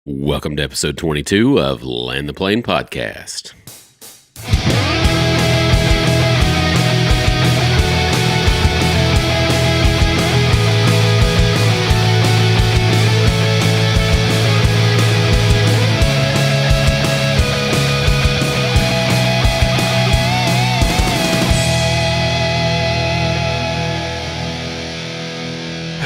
Welcome to episode 22 of Land the Plane Podcast.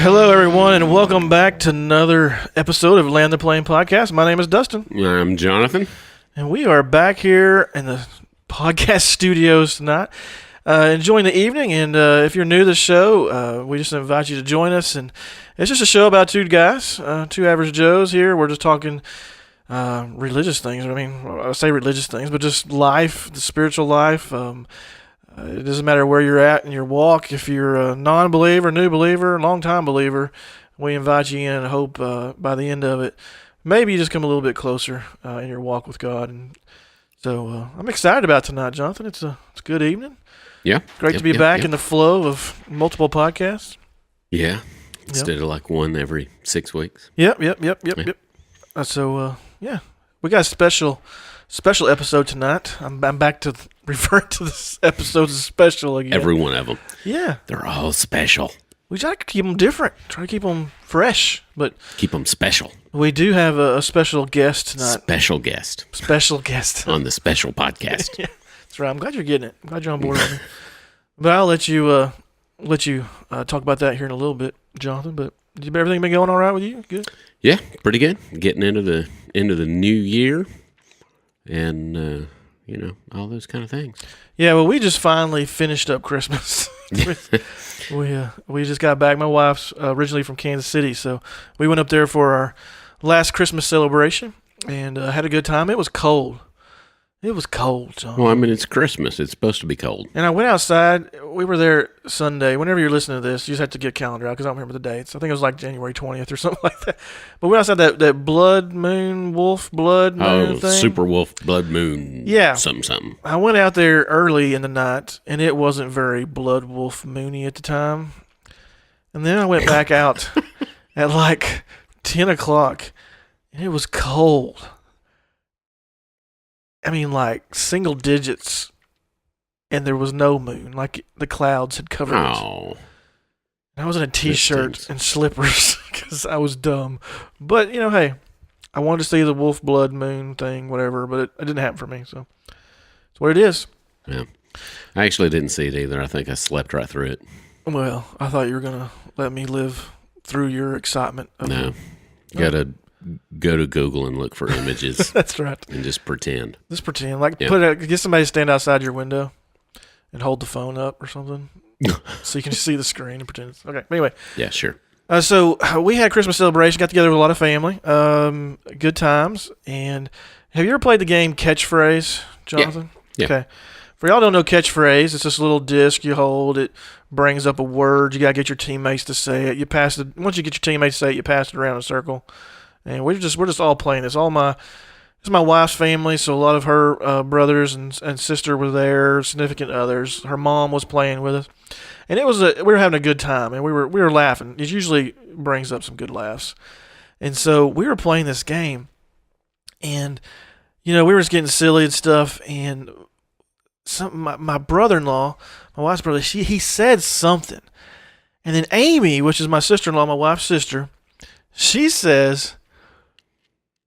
Hello, everyone, and welcome back to another episode of Land the Plane Podcast. My name is Dustin. I'm Jonathan. And we are back here in the podcast studios tonight, enjoying the evening. And if you're new to the show, we just invite you to join us. And it's just a show about two guys, two average Joes here. We're just talking religious things. I mean, I say religious things, but just life, the spiritual life. It doesn't matter where you're at in your walk. If you're a non-believer, new believer, long-time believer, we invite you in and hope by the end of it, maybe you just come a little bit closer in your walk with God. And so I'm excited about tonight, Jonathan. It's a good evening. Yeah. Great to be back in the flow of multiple podcasts. Yeah. Instead of like one every 6 weeks. Yep. So we got a special episode tonight. I'm back to refer to this episode as special again. Every one of them. Yeah. They're all special. We try to keep them different. Try to keep them fresh, but Keep them special. we do have a special guest tonight. Special guest Special guest. on the special podcast. That's right. I'm glad you're getting it. I'm glad you're on board with me. But I'll let you talk about that here in a little bit, Jonathan. But everything been going all right with you? Good. Yeah, pretty good. Getting into the new year and all those kind of things. Yeah. Well, we just finally finished up Christmas. we just got back. My wife's originally from Kansas City, so we went up there for our last Christmas celebration and had a good time. It was cold. It was cold, John. Well, I mean, it's Christmas. It's supposed to be cold. And I went outside. We were there Sunday. Whenever you're listening to this, you just have to get a calendar out because I don't remember the dates. I think it was like January 20th or something like that. But we went outside that blood moon, wolf blood moon thing. Super wolf blood moon. Yeah. Something. I went out there early in the night, and it wasn't very blood wolf moony at the time. And then I went back out at like 10 o'clock, and it was cold. I mean, like single digits, and there was no moon. Like the clouds had covered it. Oh. And I was in a t-shirt and slippers because I was dumb. But, hey, I wanted to see the wolf blood moon thing, whatever, but it didn't happen for me. So it's what it is. Yeah. I actually didn't see it either. I think I slept right through it. Well, I thought you were going to let me live through your excitement. No. You got to go to Google and look for images. That's right. And just pretend. Just pretend. Like, Yeah. Get somebody to stand outside your window and hold the phone up or something so you can see the screen and pretend. Okay. Anyway. Yeah, sure. So we had Christmas celebration, got together with a lot of family, good times. And have you ever played the game Catchphrase, Jonathan? Yeah. Okay. For y'all who don't know Catchphrase, it's this little disc you hold. It brings up a word. You got to get your teammates to say it. Once you get your teammates to say it, you pass it around in a circle. And we're just all playing this. It's my wife's family, so a lot of her brothers and sister were there, significant others. Her mom was playing with us, and we were having a good time, and we were laughing. It usually brings up some good laughs, and so we were playing this game, and we were just getting silly and stuff. And my brother-in-law, my wife's brother, he said something, and then Amy, which is my sister-in-law, my wife's sister, she says,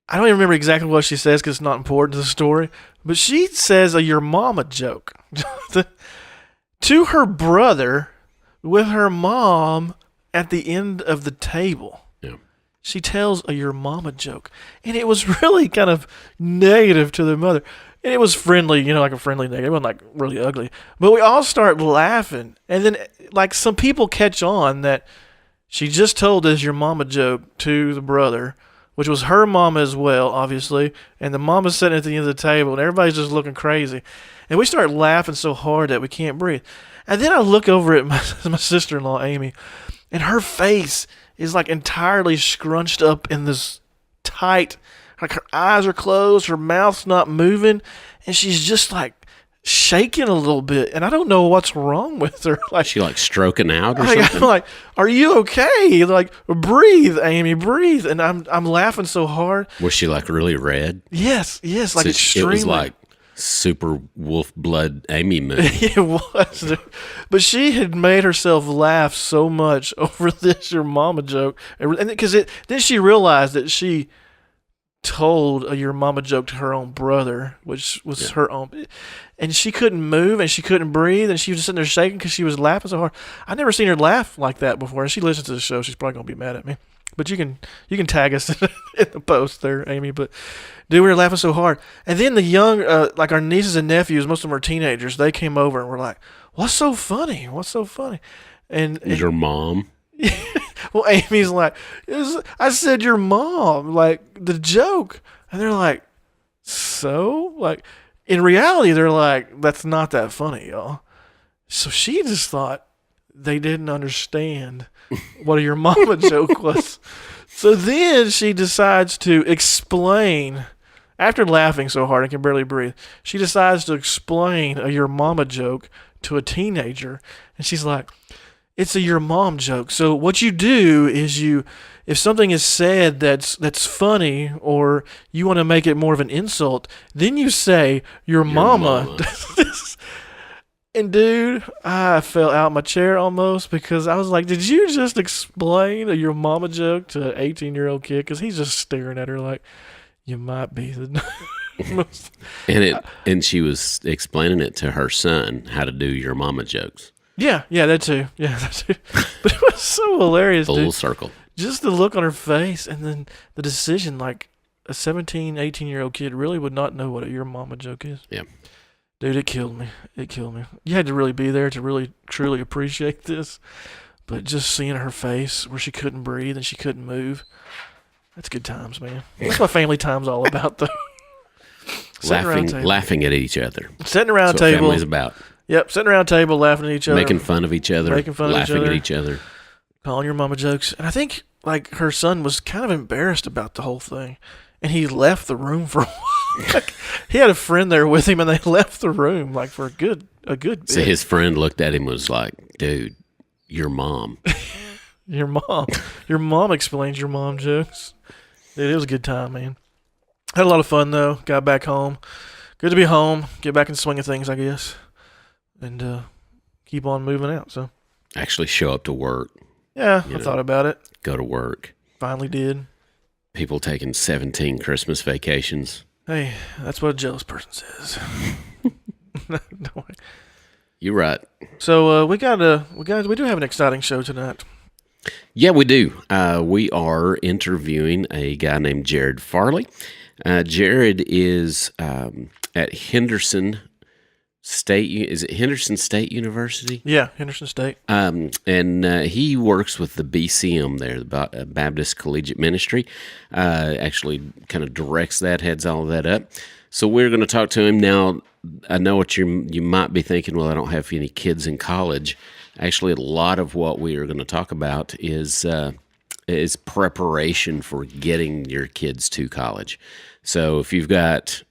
I don't even remember exactly what she says because it's not important to the story, but she says a your mama joke to her brother with her mom at the end of the table. Yeah. She tells a your mama joke, and it was really kind of negative to the mother. And it was friendly, like a friendly negative. It wasn't like really ugly. But we all start laughing, and then like some people catch on that she just told this your mama joke to the brother, which was her mama as well, obviously, and the mama's sitting at the end of the table, and everybody's just looking crazy. And we start laughing so hard that we can't breathe. And then I look over at my sister-in-law, Amy, and her face is like entirely scrunched up in this tight, like her eyes are closed, her mouth's not moving, and she's just like shaking a little bit, and I don't know what's wrong with her. Like, She like stroking out or I'm something. like, "Are you okay? Like, breathe, Amy, breathe." And I'm laughing so hard. Was she like really red? Yes, like So extremely. it was like super wolf blood Amy movie. It was, dude. But she had made herself laugh so much over this "your mama" joke, and because then she realized that she told a "your mama" joke to her own brother, which was Yeah. her own, and she couldn't move and she couldn't breathe, and she was just sitting there shaking because she was laughing so hard. I never seen her laugh like that before, and she listens to the show. She's probably gonna be mad at me. But you can tag us in the post there, Amy. But dude, we were laughing so hard. And then the young, like our nieces and nephews, most of them are teenagers. They came over and were like, "What's so funny? What's so funny?" And Was your mom? well, Amy's like, "I said your mom, like the joke," and they're like, "So?" Like in reality, they're like, "That's not that funny, y'all." So she just thought they didn't understand what a "your mama" joke was. So then she decides to explain. After laughing so hard I can barely breathe, she decides to explain a "your mama" joke to a teenager, and she's like, "It's a "your mom" joke. So what you do is if something is said that's funny, or you want to make it more of an insult, then you say your mama." mama. does this." And dude, I fell out my chair almost because I was like, "Did you just explain a "your mama" joke to an 18-year-old kid?" Because he's just staring at her like, "You might be the most." And she was explaining it to her son how to do your mama jokes. Yeah, that too. Yeah, that too. But it was so hilarious, Full dude. circle. Just the look on her face, and then the decision, like a 17, 18-year-old kid really would not know what a "your mama" joke is. Yeah. Dude, it killed me. It killed me. You had to really be there to really, truly appreciate this. But just seeing her face where she couldn't breathe and she couldn't move, that's good times, man. That's what family time's all about, though. Laughing at each other. Sitting around a That's what table. family's about. Yep, sitting around a table, laughing at each other. Making fun of each other. Making fun of each laughing other. at each other. Calling your mama jokes. And I think, like, her son was kind of embarrassed about the whole thing. And he left the room for a while. Like, he had a friend there with him, and they left the room, like, for a good bit. So his friend looked at him and was like, "Dude, your mom." Your mom. Your mom explains your mom jokes. Dude, it was a good time, man. Had a lot of fun, though. Got back home. Good to be home. Get back in the swing of things, I guess. And keep on moving out, so. Actually show up to work. Yeah, You I know. thought about it. Go to work. Finally did. People taking 17 Christmas vacations. Hey, that's what a jealous person says. No way. You're right. So we do have an exciting show tonight. Yeah, we do. We are interviewing a guy named Jared Farley. Jared is at Henderson State. Is it Henderson State University? Yeah, Henderson State. And he works with the BCM there, the Baptist Collegiate Ministry. Actually kind of directs that, heads all of that up. So we're going to talk to him now. I know what you might be thinking, well, I don't have any kids in college. Actually, a lot of what we are going to talk about is preparation for getting your kids to college. So if you've got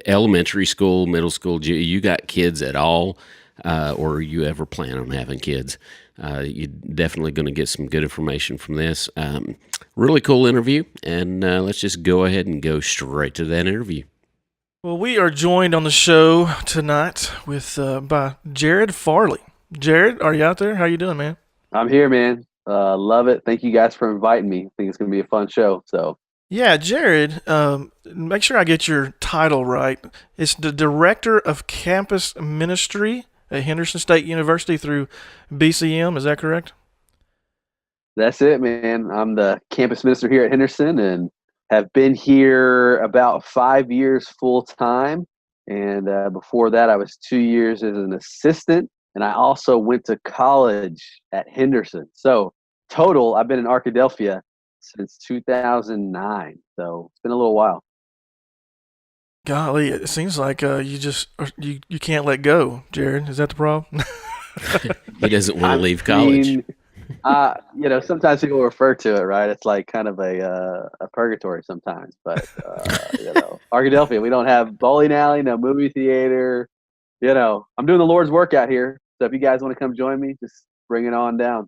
elementary school, middle school, you got kids at all, or you ever plan on having kids, you're definitely going to get some good information from this. Really cool interview, and let's just go ahead and go straight to that interview. Well, we are joined on the show tonight with by Jared Farley. Jared, are you out there? How you doing, man? I'm here, man. Love it. Thank you guys for inviting me. I think it's going to be a fun show. So, Yeah, Jared, make sure I get your title right. It's the Director of Campus Ministry at Henderson State University through BCM. Is that correct? that's it, man. I'm the campus minister here at Henderson and have been here about 5 years full time. And before that, I was 2 years as an assistant. And I also went to college at Henderson. So total, I've been in Arkadelphia since 2009. So it's been a little while. Golly, it seems like you can't let go, Jared. Is that the problem? He doesn't want to leave college. Sometimes people refer to it, right? It's like kind of a purgatory sometimes, but Arkadelphia. We don't have bowling alley, no movie theater. I'm doing the Lord's work out here. So if you guys want to come join me, just bring it on down.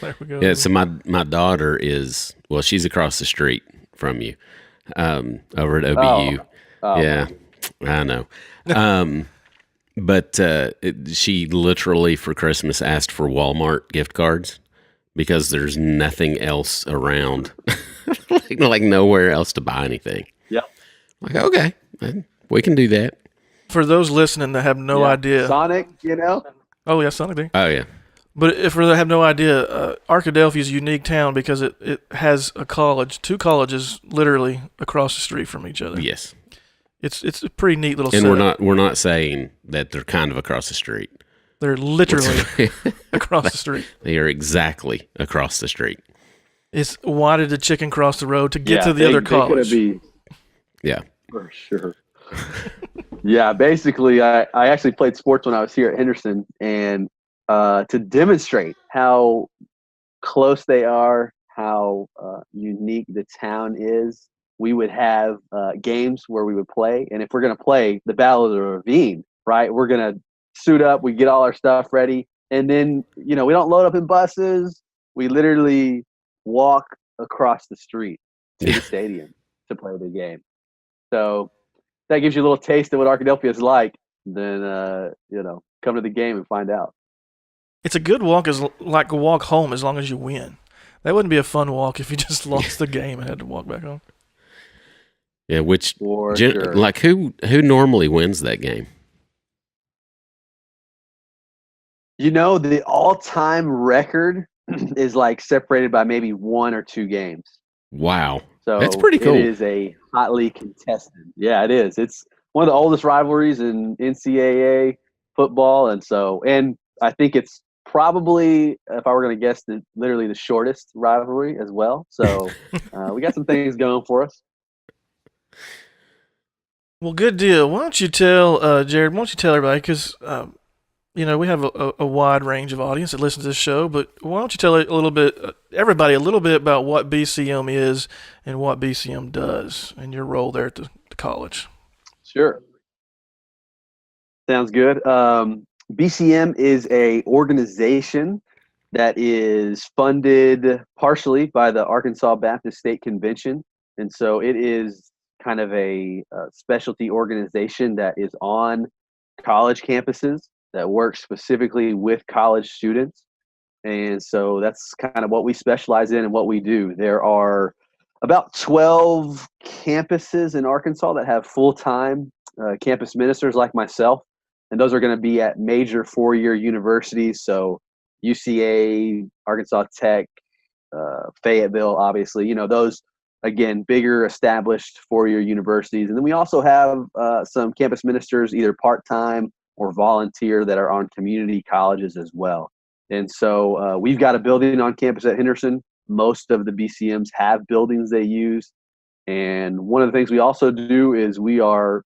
There we go. Yeah, so my daughter is, well, she's across the street from you, over at OBU. Oh, Yeah, I know. But she literally for Christmas asked for Walmart gift cards because there's nothing else around, like nowhere else to buy anything. Yeah. Like, okay, we can do that. For those listening that have no idea, Sonic, oh yeah, Sonic there. Oh yeah, But if they have no idea, Arkadelphia is a unique town because it has a college, two colleges, literally across the street from each other. yes. It's a pretty neat little. And setup. we're not saying that they're kind of across the street. They're literally across the street. They are exactly across the street. It's why did the chicken cross the road to get to the they- other they coulda college? be- Yeah. For sure. Yeah, basically, I actually played sports when I was here at Henderson, and to demonstrate how close they are, how unique the town is, we would have games where we would play. And if we're going to play the Battle of the Ravine, right, we're going to suit up, we get all our stuff ready. And then, we don't load up in buses. We literally walk across the street to the stadium to play the game. So that gives you a little taste of what Arkadelphia is like. Then, come to the game and find out. It's a good walk, like a walk home as long as you win. That wouldn't be a fun walk if you just lost the game and had to walk back home. Yeah, which For sure. like who normally wins that game? The all-time record is like separated by maybe 1 or 2 games. Wow. So That's pretty cool. It is a hotly contested. Yeah, it is. It's one of the oldest rivalries in NCAA football, and I think it's probably, if I were going to guess, literally the shortest rivalry as well. So we got some things going for us. Well, good deal. Why don't you tell Jared? Why don't you tell everybody? Because we have a wide range of audience that listens to this show. But why don't you tell everybody a little bit about what BCM is and what BCM does, and your role there at the college. Sure. Sounds good. BCM is a organization that is funded partially by the Arkansas Baptist State Convention, and so it is kind of a specialty organization that is on college campuses that works specifically with college students. And so that's kind of what we specialize in and what we do. There are about 12 campuses in Arkansas that have full-time campus ministers like myself. And those are going to be at major 4-year universities. So UCA, Arkansas Tech, Fayetteville, obviously, those, again, bigger established 4-year universities. And then we also have some campus ministers, either part-time or volunteer, that are on community colleges as well. And so we've got a building on campus at Henderson. Most of the BCMs have buildings they use. And one of the things we also do is we are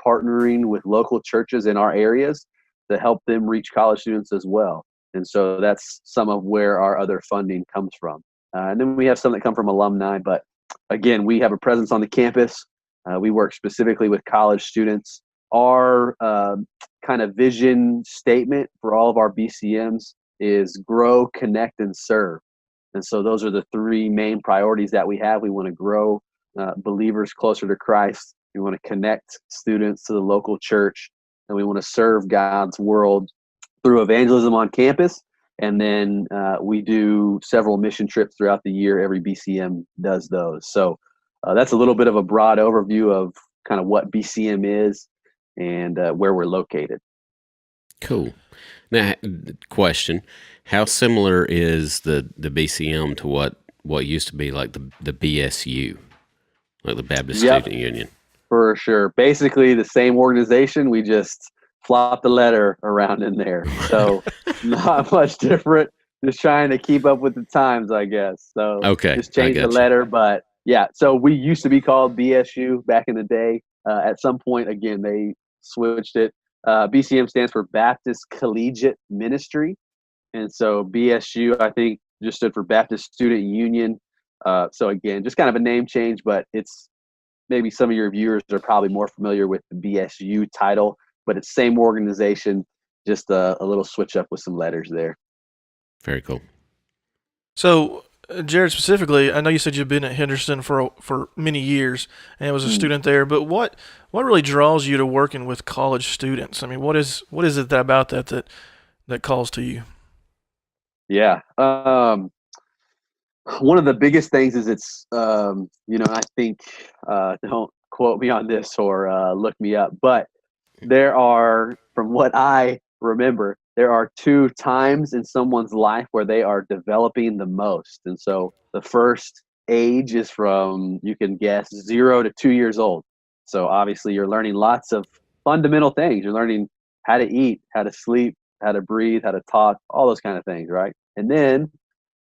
partnering with local churches in our areas to help them reach college students as well. And so that's some of where our other funding comes from. And then we have some that come from alumni. But again, we have a presence on the campus. We work specifically with college students. Our kind of vision statement for all of our BCMs is grow, connect, and serve. And so those are the 3 main priorities that we have. We want to grow believers closer to Christ. We want to connect students to the local church, and we want to serve God's world through evangelism on campus. And then we do several mission trips throughout the year. Every BCM does those. So that's a little bit of a broad overview of kind of what BCM is and where we're located. Cool. Now, question: how similar is the BCM to what used to be like the BSU, like the Baptist Student Union? For sure. Basically the same organization. We just flopped the letter around in there. So not much different. Just trying to keep up with the times, I guess. So okay, just change the letter. But yeah, so we used to be called BSU back in the day. At some point, again, they switched it. BCM stands for Baptist Collegiate Ministry. And so BSU, I think, just stood for Baptist Student Union. So again, just kind of a name change, but it's maybe some of your viewers are probably more familiar with the BSU title, but it's same organization, just a little switch up with some letters there. Very cool. So, Jared, specifically, I know you said you've been at Henderson for many years and was a student there. But what really draws you to working with college students? I mean, what is it about that calls to you? Yeah. One of the biggest things is it's, I think, don't quote me on this or look me up, but there are, from what I remember, there are two times in someone's life where they are developing the most. And so the first age is from, you can guess, 0 to 2 years old. So obviously you're learning lots of fundamental things. You're learning how to eat, how to sleep, how to breathe, how to talk, all those kind of things, right? And then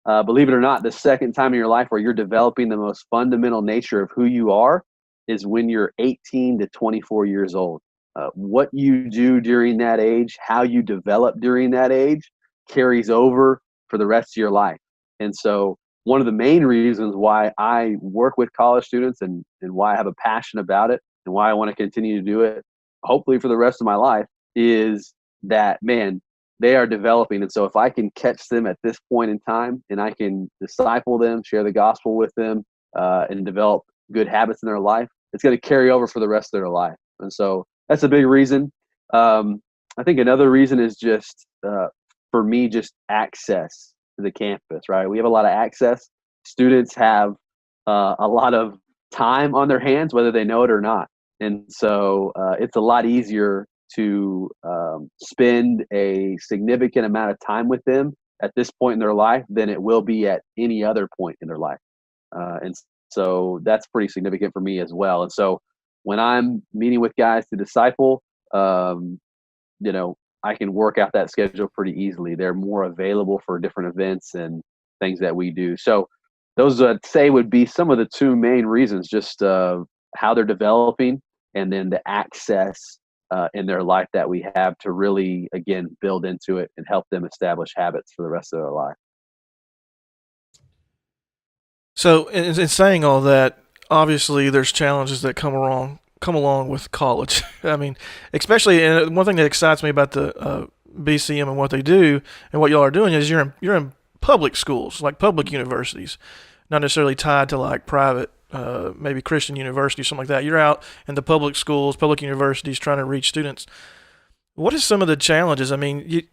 believe it or not, the second time in your life where you're developing the most fundamental nature of who you are is when you're 18 to 24 years old. What you do during that age, how you develop during that age, carries over for the rest of your life. And so, one of the main reasons why I work with college students and why I have a passion about it and why I want to continue to do it, hopefully for the rest of my life, is that, man, they are developing. And so if I can catch them at this point in time and I can disciple them, share the gospel with them, and develop good habits in their life, it's going to carry over for the rest of their life. And so that's a big reason. I think another reason is just, for me, just access to the campus, right? We have a lot of access. Students have a lot of time on their hands, whether they know it or not. And so it's a lot easier to spend a significant amount of time with them at this point in their life than it will be at any other point in their life. And so that's pretty significant for me as well. And so when I'm meeting with guys to disciple, I can work out that schedule pretty easily. They're more available for different events and things that we do. So those, I'd say, would be some of the two main reasons, just how they're developing and then the access in their life that we have to really, again, build into it and help them establish habits for the rest of their life. So, in saying all that, obviously there's challenges that come along with college. I mean, especially, and one thing that excites me about the BCM and what they do and what y'all are doing is you're in public schools, like public universities, not necessarily tied to like private, maybe Christian university, something like that. You're out in the public schools, public universities, trying to reach students. What is some of the challenges? I mean,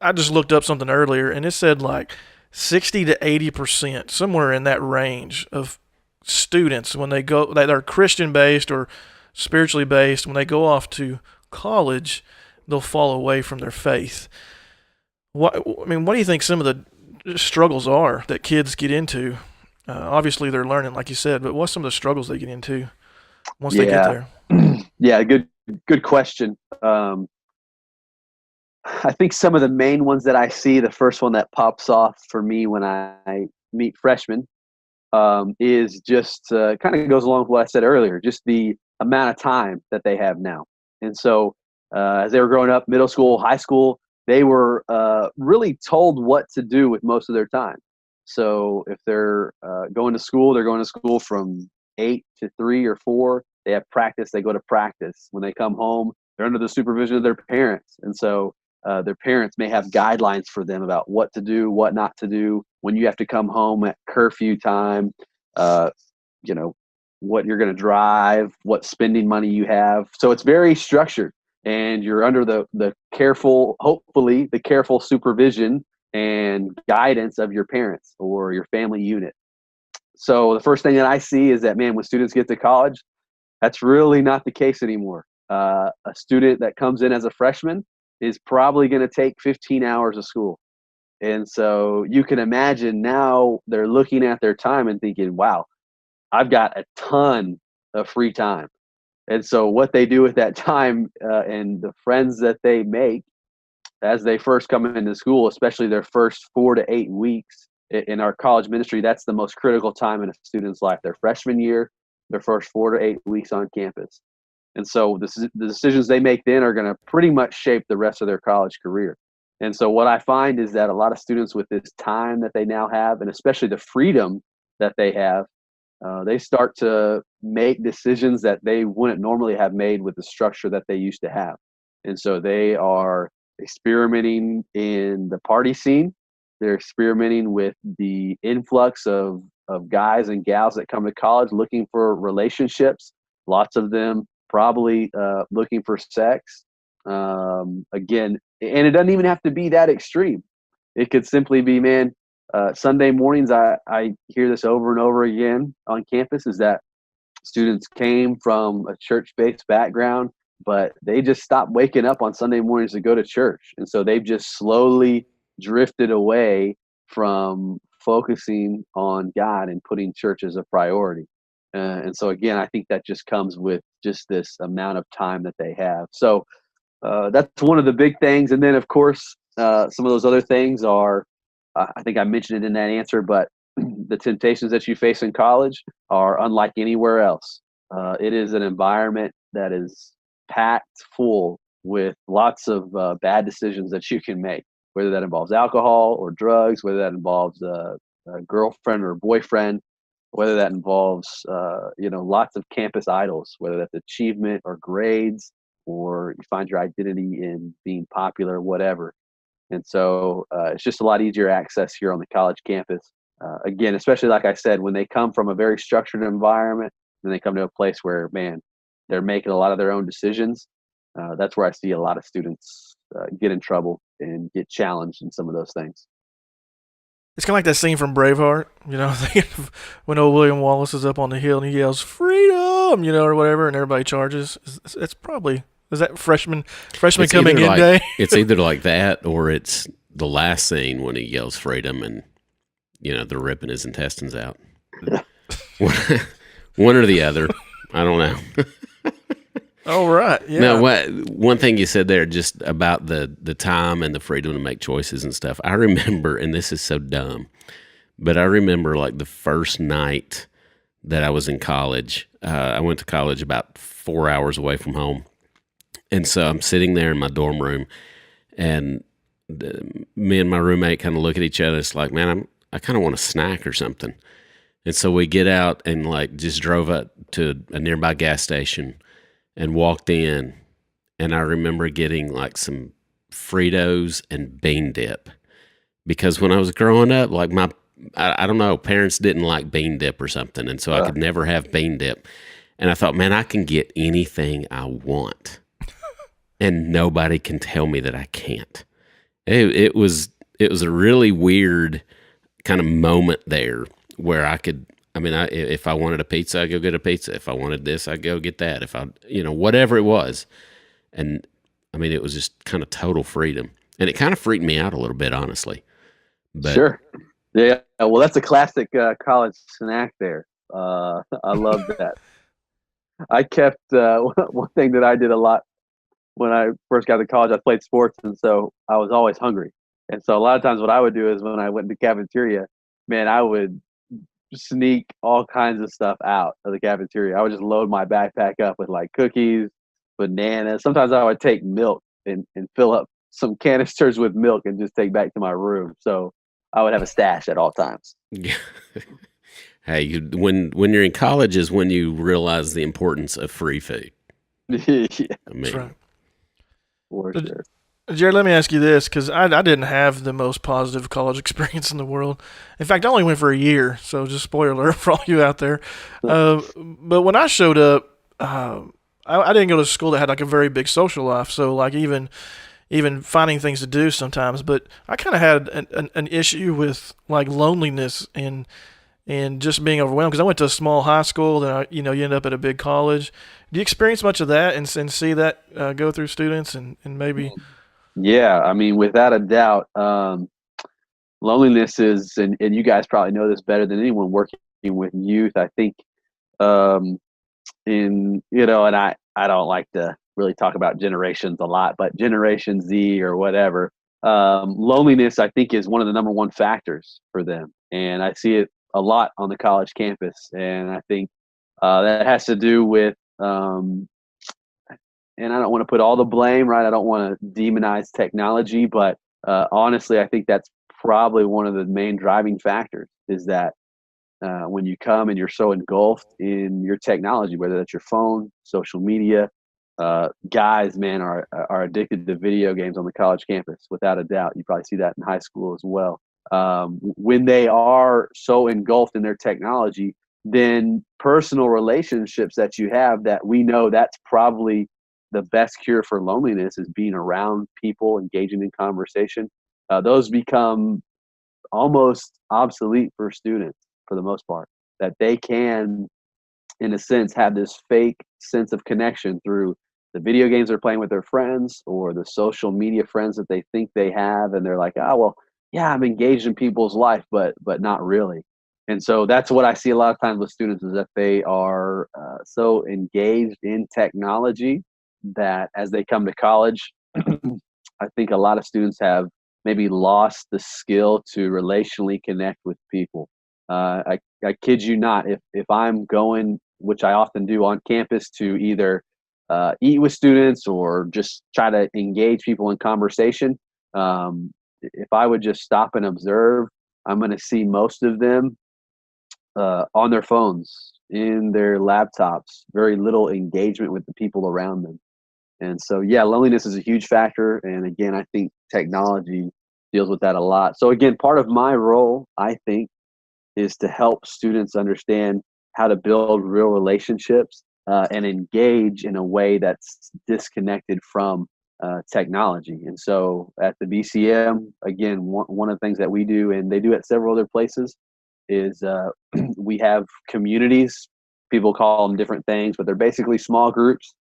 I just looked up something earlier, and it said like 60 to 80%, somewhere in that range of students when they go that are Christian based or spiritually based, when they go off to college, they'll fall away from their faith. What do you think some of the struggles are that kids get into? Obviously, they're learning, like you said, but what's some of the struggles they get into once they get there? Yeah, good question. I think some of the main ones that I see, the first one that pops off for me when I meet freshmen, is just kind of goes along with what I said earlier, just the amount of time that they have now. And so as they were growing up, middle school, high school, they were really told what to do with most of their time. So if they're going to school, they're going to school from 8 to 3 or 4. They have practice, they go to practice. When they come home, they're under the supervision of their parents. And so their parents may have guidelines for them about what to do, what not to do, when you have to come home at curfew time, what you're going to drive, what spending money you have. So it's very structured, and you're under the careful, hopefully the careful supervision and guidance of your parents or your family unit. So the first thing that I see is that, man, when students get to college, that's really not the case anymore. A student that comes in as a freshman is probably going to take 15 hours of school. And so you can imagine now they're looking at their time and thinking, wow, I've got a ton of free time. And so what they do with that time and the friends that they make as they first come into school, especially their first 4 to 8 weeks in our college ministry, that's the most critical time in a student's life, their freshman year, their first 4 to 8 weeks on campus. And so the decisions they make then are going to pretty much shape the rest of their college career. And so what I find is that a lot of students with this time that they now have, and especially the freedom that they have, they start to make decisions that they wouldn't normally have made with the structure that they used to have. And so they are experimenting in the party scene. They're experimenting with the influx of guys and gals that come to college looking for relationships. Lots of them probably looking for sex. Again, and it doesn't even have to be that extreme. It could simply be, man, Sunday mornings, I hear this over and over again on campus, is that students came from a church-based background, but they just stopped waking up on Sunday mornings to go to church. And so they've just slowly drifted away from focusing on God and putting church as a priority. And so, again, I think that just comes with just this amount of time that they have. So that's one of the big things. And then, of course, some of those other things are, I think I mentioned it in that answer, but the temptations that you face in college are unlike anywhere else. It is an environment that is packed full with lots of bad decisions that you can make, whether that involves alcohol or drugs, whether that involves a girlfriend or boyfriend, whether that involves lots of campus idols, whether that's achievement or grades, or you find your identity in being popular, whatever. And so it's just a lot easier access here on the college campus. Again, especially like I said, when they come from a very structured environment, and they come to a place where, man, they're making a lot of their own decisions. That's where I see a lot of students get in trouble and get challenged in some of those things. It's kind of like that scene from Braveheart, when old William Wallace is up on the hill and he yells "freedom," or whatever, and everybody charges. It's probably, is that freshman It's coming either in like, day? it's either like that or it's the last scene when he yells freedom and, they're ripping his intestines out. One or the other. I don't know. Oh, right. Yeah. No, one thing you said there just about the time and the freedom to make choices and stuff. I remember, and this is so dumb, but I remember like the first night that I was in college. I went to college about 4 hours away from home. And so I'm sitting there in my dorm room, and me and my roommate kind of look at each other. It's like, man, I kind of want a snack or something. And so we get out and like just drove up to a nearby gas station and walked in, and I remember getting like some Fritos and bean dip, because when I was growing up, like I don't know, parents didn't like bean dip or something, and so I could never have bean dip. And I thought, man, I can get anything I want, and nobody can tell me that I can't. It was a really weird kind of moment there where I could. I mean, if I wanted a pizza, I'd go get a pizza. If I wanted this, I'd go get that. If I, whatever it was. And I mean, it was just kind of total freedom. And it kind of freaked me out a little bit, honestly. But, Sure. Yeah. Well, that's a classic college snack there. I love that. I kept one thing that I did a lot when I first got to college. I played sports, and so I was always hungry. And so a lot of times what I would do is when I went to the cafeteria, man, I would sneak all kinds of stuff out of the cafeteria. I would just load my backpack up with like cookies, bananas. Sometimes I would take milk and fill up some canisters with milk and just take back to my room. So I would have a stash at all times. yeah. Hey, when you're in college is when you realize the importance of free food. Yeah, I mean, That's right. for sure. Jared, let me ask you this, because I didn't have the most positive college experience in the world. In fact, I only went for a year, so just spoiler alert for all you out there. But when I showed up, I didn't go to school that had like a very big social life, so like even finding ththings to do sometimes. But I kind of had an issue with like loneliness and just being overwhelmed, because I went to a small high school, then you end up at a big college. Do you experience much of that and see that go through students and maybe? Yeah, I mean, without a doubt, loneliness is, and you guys probably know this better than anyone working with youth. I think, and I don't like to really talk about generations a lot, but Generation Z or whatever, loneliness, I think, is one of the number one factors for them. And I see it a lot on the college campus. And I think that has to do with, and I don't want to put all the blame, right? I don't want to demonize technology, but honestly, I think that's probably one of the main driving factors, is that when you come and you're so engulfed in your technology, whether that's your phone, social media. Guys, man, are addicted to video games on the college campus, without a doubt. You probably see that in high school as well. When they are so engulfed in their technology, then personal relationships that you have, that we know that's probably the best cure for loneliness, is being around people, engaging in conversation. Those become almost obsolete for students for the most part, that they can, in a sense, have this fake sense of connection through the video games they're playing with their friends, or the social media friends that they think they have, and they're like, oh well, yeah, I'm engaged in people's life, but not really. And so that's what I see a lot of times with students, is that they are so engaged in technology that as they come to college, I think a lot of students have maybe lost the skill to relationally connect with people. I kid you not, if I'm going, which I often do on campus, to either eat with students or just try to engage people in conversation, if I would just stop and observe, I'm going to see most of them on their phones, in their laptops, very little engagement with the people around them. And so, yeah, loneliness is a huge factor. And again, I think technology deals with that a lot. So again, part of my role, I think, is to help students understand how to build real relationships and engage in a way that's disconnected from technology. And so at the BCM, again, one of the things that we do, and they do at several other places, is we have communities. People call them different things, but they're basically small groups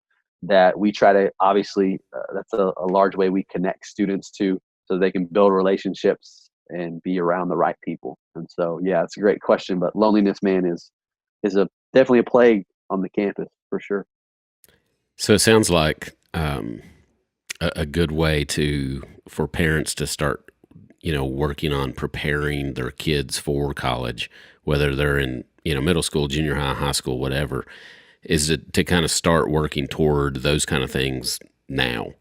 that we try to, obviously, that's a large way we connect students to, so they can build relationships and be around the right people. And so, yeah, it's a great question, but loneliness, man, is definitely a plague on the campus for sure. So it sounds like a good way for parents to start, working on preparing their kids for college, whether they're in, middle school, junior high, high school, whatever, is to kind of start working toward those kind of things now.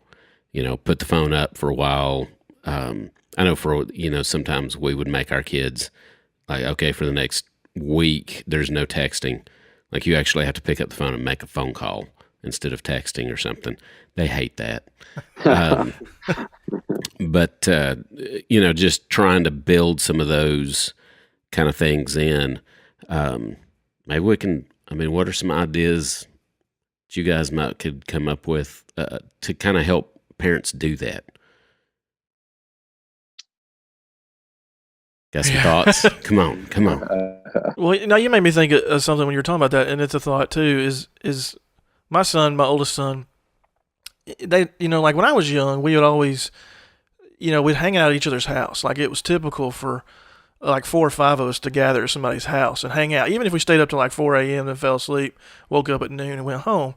Put the phone up for a while. I know sometimes we would make our kids like, okay, for the next week, there's no texting. Like, you actually have to pick up the phone and make a phone call instead of texting or something. They hate that. But just trying to build some of those kind of things in. Maybe we can, what are some ideas that you guys could come up with to kind of help parents do that? Got some thoughts? Come on. Well, now you made me think of something when you were talking about that, and it's a thought too. Is my son, my oldest son, they, like when I was young, we would always, we'd hang out at each other's house. Like, it was typical for like 4 or 5 of us to gather at somebody's house and hang out. Even if we stayed up till like 4 a.m. and fell asleep, woke up at noon and went home,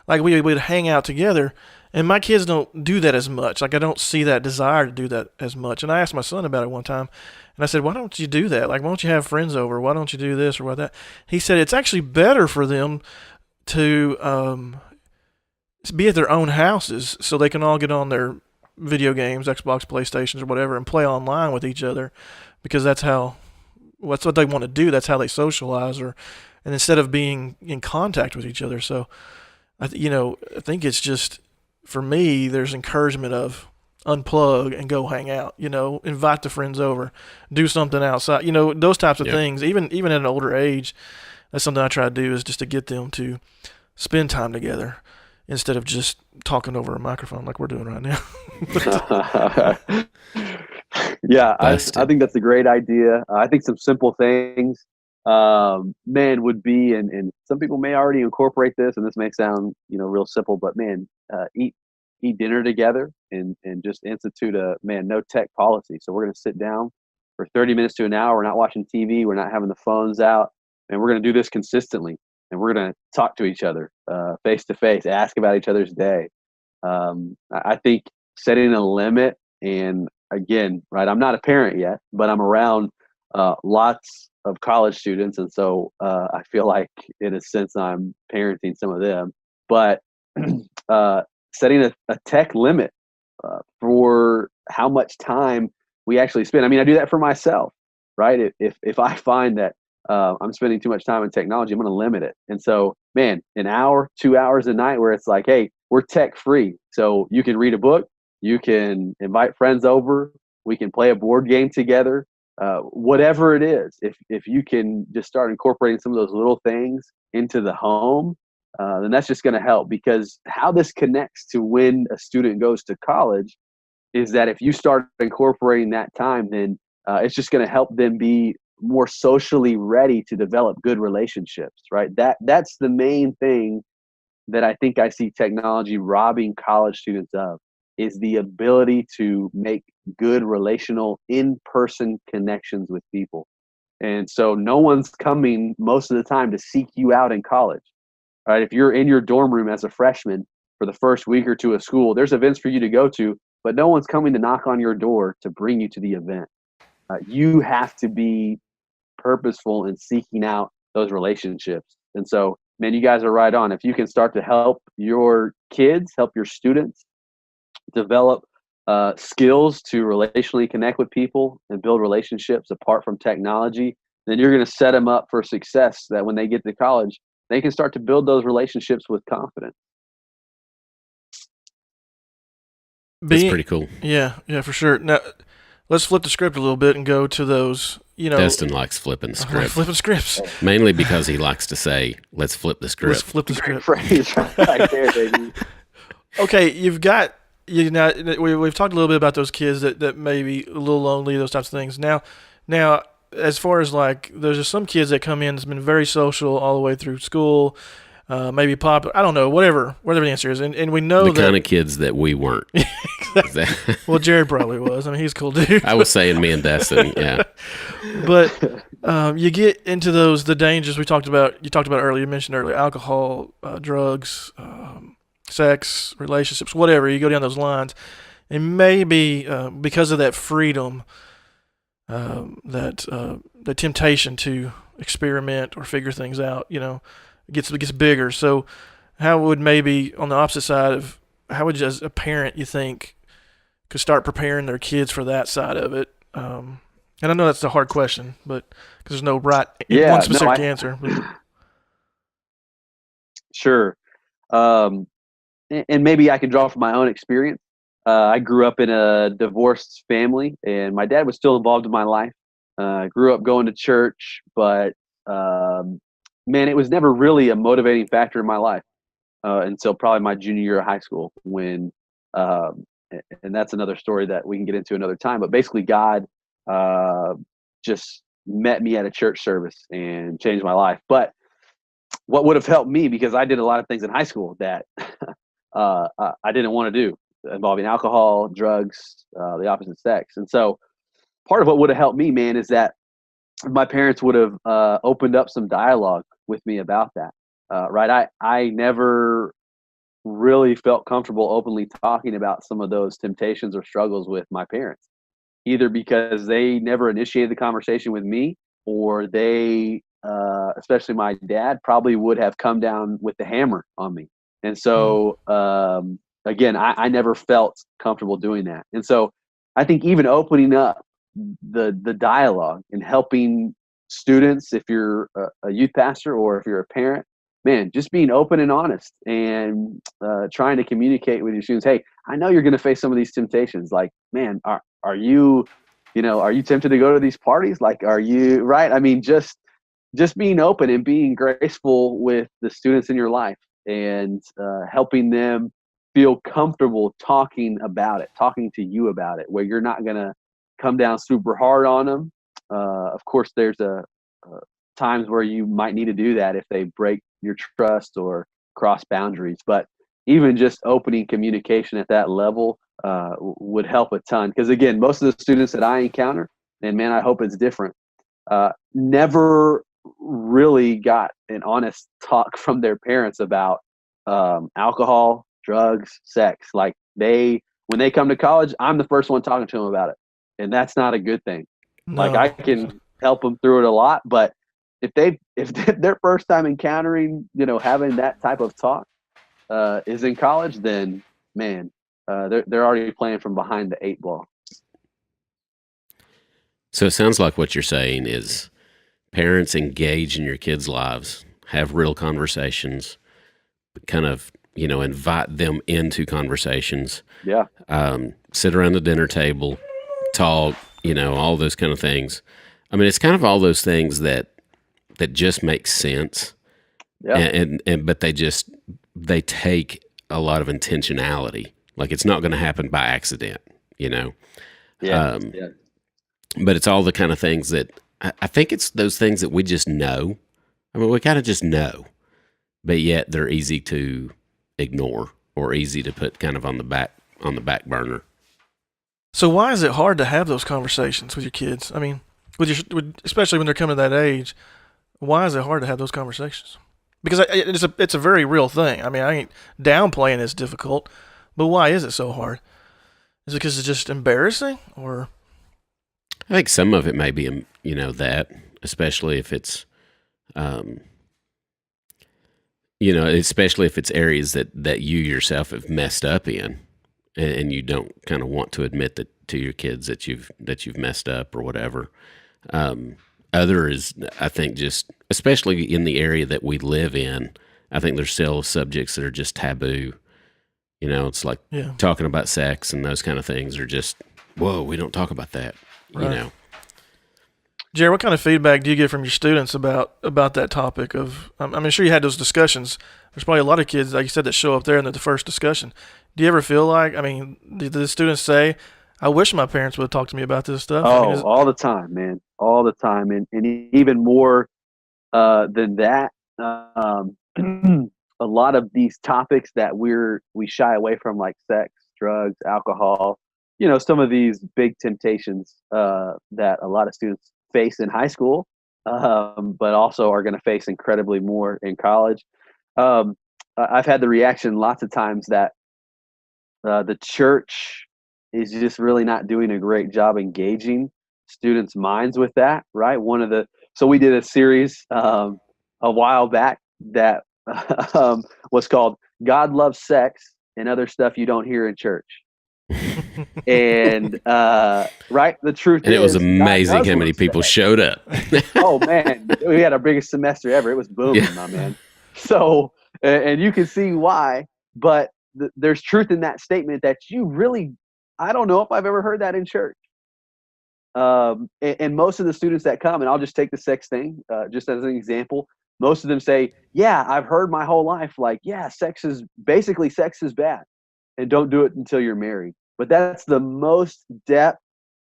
like we'd hang out together. And my kids don't do that as much. Like, I don't see that desire to do that as much. And I asked my son about it one time, and I said, why don't you do that? Like, why don't you have friends over? Why don't you do this or what that? He said it's actually better for them to be at their own houses, so they can all get on their video games, Xbox, PlayStations, or whatever, and play online with each other, because that's what they want to do. That's how they socialize, and instead of being in contact with each other. So, I think it's just, for me, there's encouragement of unplug and go hang out, invite the friends over, do something outside, those types of things. Even at an older age, that's something I try to do, is just to get them to spend time together instead of just talking over a microphone like we're doing right now. Yeah, I think that's a great idea. I think some simple things, man, would be, and some people may already incorporate this, and this may sound, real simple, but man, eat dinner together and just institute a no tech policy. So we're going to sit down for 30 minutes to an hour. We're not watching TV. We're not having the phones out, and we're going to do this consistently. And we're going to talk to each other face to face, ask about each other's day. I think setting a limit, and again, right, I'm not a parent yet, but I'm around lots of college students, and so I feel like, in a sense, I'm parenting some of them. But setting a tech limit for how much time we actually spend. I do that for myself, right? If I find that I'm spending too much time in technology. I'm going to limit it. And so, man, an hour, 2 hours a night where it's like, hey, we're tech free. So you can read a book, you can invite friends over, we can play a board game together, whatever it is. If you can just start incorporating some of those little things into the home, then that's just going to help, because how this connects to when a student goes to college is that if you start incorporating that time, then it's just going to help them be more socially ready to develop good relationships, right? That's the main thing that I think I see technology robbing college students of, is the ability to make good relational in-person connections with people. And so no one's coming most of the time to seek you out in college, right? If you're in your dorm room as a freshman for the first week or two of school, there's events for you to go to, but no one's coming to knock on your door to bring you to the event. You have to be purposeful in seeking out those relationships. And so, man, you guys are right on. If you can start to help your kids, help your students develop skills to relationally connect with people and build relationships apart from technology, then you're going to set them up for success, that when they get to college, they can start to build those relationships with confidence. That's pretty cool. Yeah, for sure. Now, let's flip the script a little bit and go to those, Dustin likes flipping scripts. Flipping scripts. Mainly because he likes to say, let's flip the script. Let's flip the script. Phrase right there, baby. Okay, you've got, we've talked a little bit about those kids that may be a little lonely, those types of things. Now, as far as like, there's just some kids that come in that's been very social all the way through school, maybe popular, I don't know, whatever the answer is. And we know the kind of kids that we weren't. Exactly. Well, Jared probably was. I mean, he's a cool dude. I was saying me and Dustin, yeah. But you get into the dangers you talked about earlier, you mentioned earlier, alcohol, drugs, sex, relationships, whatever. You go down those lines. And maybe because of that freedom, the temptation to experiment or figure things out, it gets bigger. So how would, maybe on the opposite side of, how would you, as a parent, you think, could start preparing their kids for that side of it? And I know that's a hard question, but because there's no one specific answer. Sure. And maybe I can draw from my own experience. I grew up in a divorced family, and my dad was still involved in my life. Grew up going to church, but man, it was never really a motivating factor in my life until probably my junior year of high school, when and that's another story that we can get into another time. But basically, God just met me at a church service and changed my life. But what would have helped me, because I did a lot of things in high school that I didn't want to do, involving alcohol, drugs, the opposite sex. And so part of what would have helped me, man, is that my parents would have opened up some dialogue with me about that. Right. I never really felt comfortable openly talking about some of those temptations or struggles with my parents, either because they never initiated the conversation with me, or they, especially my dad, probably would have come down with the hammer on me. And so, again, I never felt comfortable doing that. And so I think even opening up the dialogue and helping students, if you're a youth pastor or if you're a parent, man, just being open and honest and trying to communicate with your students. Hey, I know you're going to face some of these temptations. Like, man, are you tempted to go to these parties? Like, are you, right? I mean, just being open and being graceful with the students in your life, and helping them feel comfortable talking to you about it, where you're not going to come down super hard on them. Of course, there's times where you might need to do that if they break your trust or cross boundaries. But even just opening communication at that level would help a ton. Because again, most of the students that I encounter, and man, I hope it's different, never really got an honest talk from their parents about alcohol, drugs, sex. Like, when they come to college, I'm the first one talking to them about it. And that's not a good thing. No. Like, I can help them through it a lot, but if their first time encountering, having that type of talk is in college, then man, they're already playing from behind the 8 ball. So it sounds like what you're saying is parents engage in your kids' lives, have real conversations, kind of, invite them into conversations, Yeah. sit around the dinner table, talk, all those kind of things. I mean, it's kind of all those things that just make sense. Yeah. And but they take a lot of intentionality. Like, it's not going to happen by accident, Yeah. Yeah. But it's all the kind of things that I think it's those things that we just know. I mean, we kind of just know, but yet they're easy to ignore or easy to put kind of on the back burner. So why is it hard to have those conversations with your kids? I mean, especially when they're coming to that age, why is it hard to have those conversations? Because it's a very real thing. I mean, I ain't downplaying it's difficult, but why is it so hard? Is it because it's just embarrassing, or? I think some of it may be, that, especially if it's, especially if it's areas that you yourself have messed up in, and you don't kind of want to admit that to your kids that you've messed up or whatever. Other is, I think, just especially in the area that we live in, I think there's still subjects that are just taboo. It's like talking about sex and those kind of things are just, whoa, we don't talk about that. Right. Jared, what kind of feedback do you get from your students about that topic of? I'm sure you had those discussions. There's probably a lot of kids, like you said, that show up there in the first discussion. Do you ever feel like, do the students say, "I wish my parents would have talked to me about this stuff"? Oh, all the time, man, all the time, and even more than that. A lot of these topics that we shy away from, like sex, drugs, alcohol, some of these big temptations that a lot of students face in high school, but also are going to face incredibly more in college. I've had the reaction lots of times that the church is just really not doing a great job engaging students' minds with that, right? So we did a series a while back that was called "God Loves Sex and Other Stuff You Don't Hear in Church." And right, the truth and is, it was amazing how many people showed up. Oh man, we had our biggest semester ever. It was booming, my man. So, and you can see why, but there's truth in that statement that I don't know if I've ever heard that in church. And most of the students that come, and I'll just take the sex thing just as an example. Most of them say, "Yeah, I've heard my whole life, like, yeah, sex is bad, and don't do it until you're married." But that's the most depth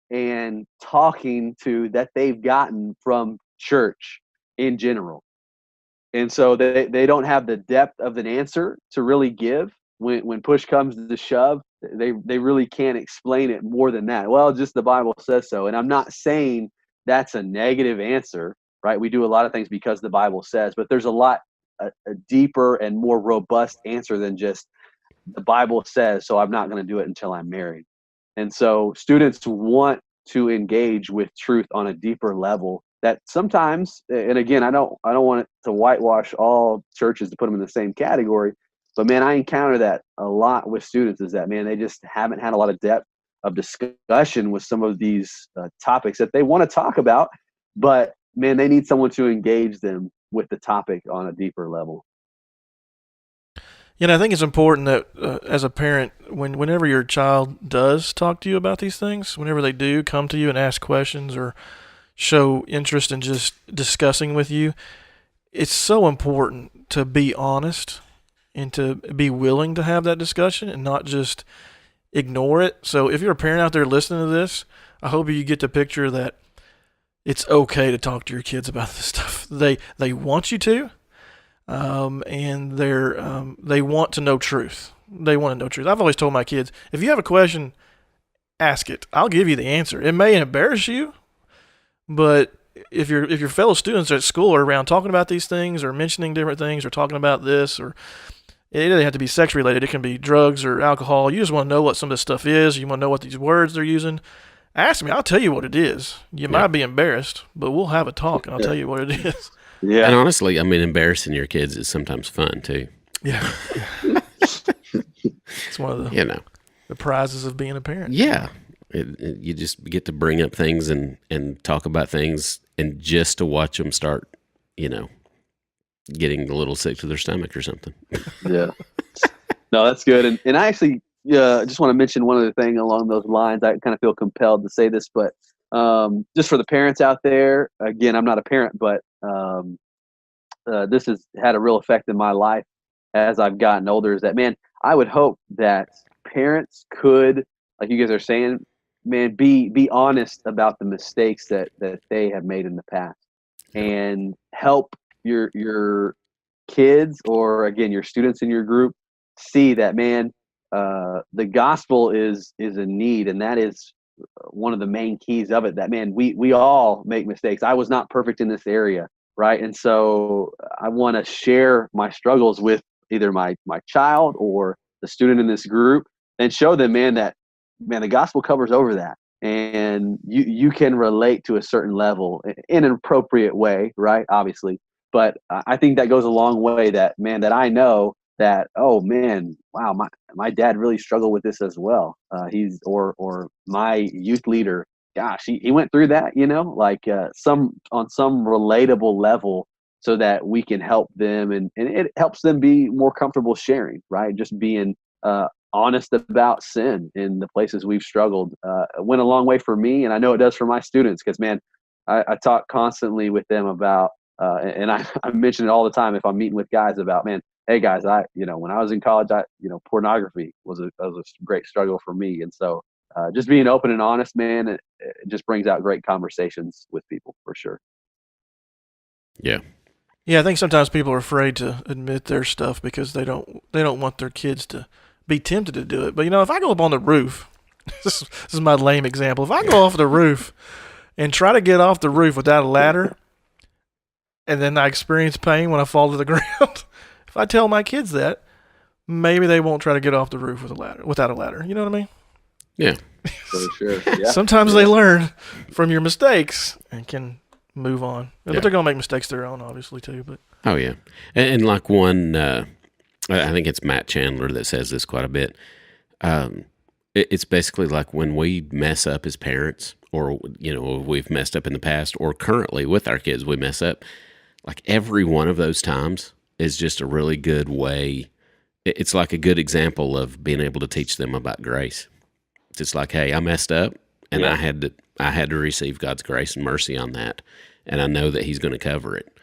and talking to that they've gotten from church in general. And so they don't have the depth of an answer to really give when push comes to shove. They really can't explain it more than that. Well, just the Bible says so. And I'm not saying that's a negative answer, right? We do a lot of things because the Bible says, but there's a deeper and more robust answer than just the Bible says, so I'm not going to do it until I'm married. And so students want to engage with truth on a deeper level that sometimes, and again, I don't want it to whitewash all churches to put them in the same category, but man, I encounter that a lot with students, is that, man, they just haven't had a lot of depth of discussion with some of these topics that they want to talk about, but man, they need someone to engage them with the topic on a deeper level. I think it's important that as a parent, whenever your child does talk to you about these things, whenever they do come to you and ask questions or show interest in just discussing with you, it's so important to be honest and to be willing to have that discussion and not just ignore it. So if you're a parent out there listening to this, I hope you get the picture that it's okay to talk to your kids about this stuff. They want you to. And they want to know truth. They want to know truth. I've always told my kids, if you have a question, ask it. I'll give you the answer. It may embarrass you, but if your fellow students at school are around talking about these things or mentioning different things or talking about this, or it doesn't have to be sex related. It can be drugs or alcohol. You just want to know what some of this stuff is. You want to know what these words they're using. Ask me. I'll tell you what it is. You might be embarrassed, but we'll have a talk and I'll tell you what it is. Yeah. And honestly, embarrassing your kids is sometimes fun too. Yeah. It's one of the prizes of being a parent. Yeah. You just get to bring up things and talk about things and just to watch them start, you know, getting a little sick to their stomach or something. Yeah. No, that's good. And I actually just want to mention one other thing along those lines. I kind of feel compelled to say this, but just for the parents out there, again, I'm not a parent, but this has had a real effect in my life as I've gotten older, is that, man, I would hope that parents could, like you guys are saying, man, be honest about the mistakes that they have made in the past, and help your kids, or again your students in your group, see that, man, the gospel is a need, and that is one of the main keys of it. That, man, we all make mistakes. I was not perfect in this area, right? And so I want to share my struggles with either my child or the student in this group, and show them, man, that, man, the gospel covers over that, and you can relate to a certain level in an appropriate way, right? Obviously, but I think that goes a long way. That, man, that I know that, oh man, wow, my dad really struggled with this as well. He's or my youth leader, gosh, he went through that, like some on some relatable level, so that we can help them, and it helps them be more comfortable sharing, right? Just being honest about sin in the places we've struggled went a long way for me, and I know it does for my students, because, man, I talk constantly with them about, and I mention it all the time if I'm meeting with guys, about, man, hey guys, when I was in college, pornography was a great struggle for me, and so just being open and honest, man, it just brings out great conversations with people, for sure. Yeah. Yeah, I think sometimes people are afraid to admit their stuff because they don't want their kids to be tempted to do it. But if I go up on the roof, this is my lame example. If I go off the roof and try to get off the roof without a ladder, and then I experience pain when I fall to the ground, if I tell my kids that, maybe they won't try to get off the roof without a ladder. You know what I mean? Yeah. For sure. Yeah. Sometimes they learn from your mistakes and can move on. Yeah. But they're going to make mistakes their own, obviously, too. But Oh, yeah. And like one, I think it's Matt Chandler that says this quite a bit. It's basically like when we mess up as parents, or, we've messed up in the past, or currently with our kids, we mess up. Like every one of those times is just a really good way. It's like a good example of being able to teach them about grace. It's just like, hey, I messed up, and Yeah. I had to receive God's grace and mercy on that, and I know that He's going to cover it.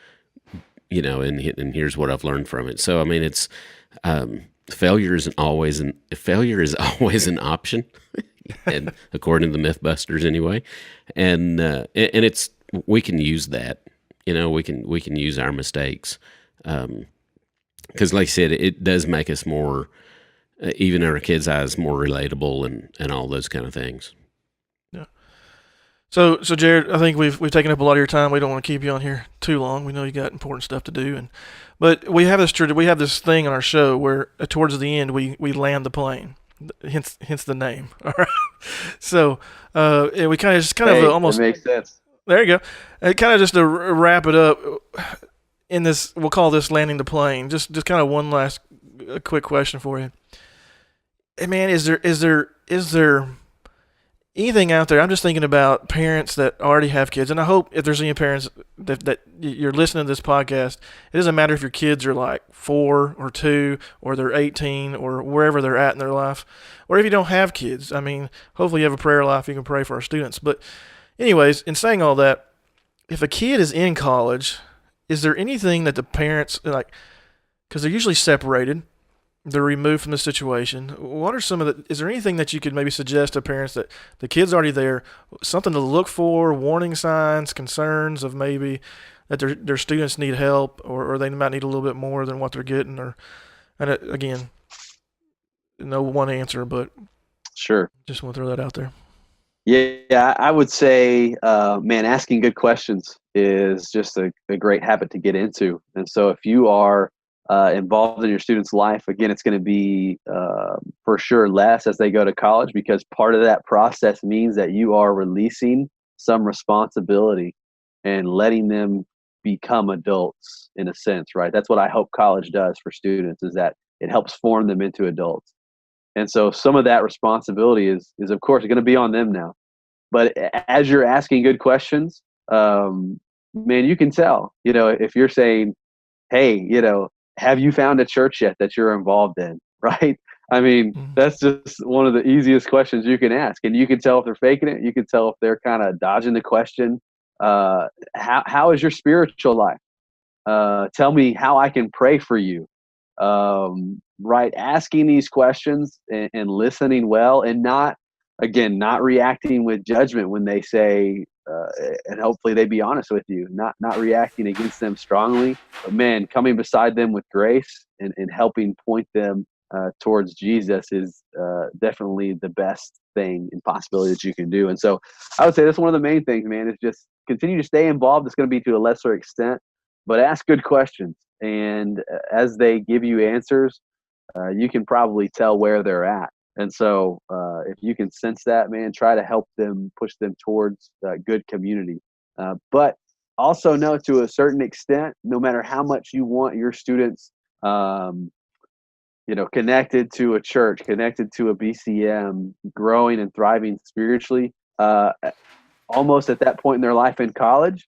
And here's what I've learned from it. So I mean, it's failure is always an option, and according to the MythBusters anyway, and it's, we can use that. We can use our mistakes, because like I said, it does make us more, even in our kids' eyes, more relatable, and all those kind of things. yeah. So Jared, I think we've taken up a lot of your time. We don't want to keep you on here too long. We know you got important stuff to do, but we have this thing on our show where towards the end we land the plane. Hence the name. All right. So we kind of almost It makes sense. There you go. Kind of just to wrap it up in this, we'll call this landing the plane. Just kind of one last quick question for you. Hey man, is there anything out there? I'm just thinking about parents that already have kids, and I hope if there's any parents that you're listening to this podcast, it doesn't matter if your kids are like 4 or 2 or they're 18 or wherever they're at in their life, or if you don't have kids. I mean, hopefully you have a prayer life. You can pray for our students, but anyways, in saying all that, if a kid is in college, is there anything that the parents, like, because they're usually separated, they're removed from the situation, what are is there anything that you could maybe suggest to parents that the kid's already there, something to look for, warning signs, concerns of maybe that their students need help, or they might need a little bit more than what they're getting, and again, no one answer, but Sure. just want to throw that out there. Yeah, I would say, man, asking good questions is just a great habit to get into. And so if you are involved in your student's life, again, it's going to be for sure less as they go to college, because part of that process means that you are releasing some responsibility and letting them become adults in a sense, right? That's what I hope college does for students, is that it helps form them into adults. And so some of that responsibility is of course going to be on them now. But as you're asking good questions, man, you can tell, if you're saying, hey, have you found a church yet that you're involved in? Right? I mean, Mhm. that's just one of the easiest questions you can ask. And you can tell if they're faking it. You can tell if they're kind of dodging the question. How is your spiritual life? Tell me how I can pray for you. Right? Asking these questions and listening well, and not reacting with judgment when they say, and hopefully they be honest with you, not reacting against them strongly, but man, coming beside them with grace and helping point them towards Jesus is definitely the best thing and possibility that you can do. And so I would say that's one of the main things, man, is just continue to stay involved. It's going to be to a lesser extent, but ask good questions. And as they give you answers, you can probably tell where they're at. And so if you can sense that, man, try to help them, push them towards good community. But also know, to a certain extent, no matter how much you want your students, um, connected to a church, connected to a BCM, growing and thriving spiritually, almost at that point in their life in college,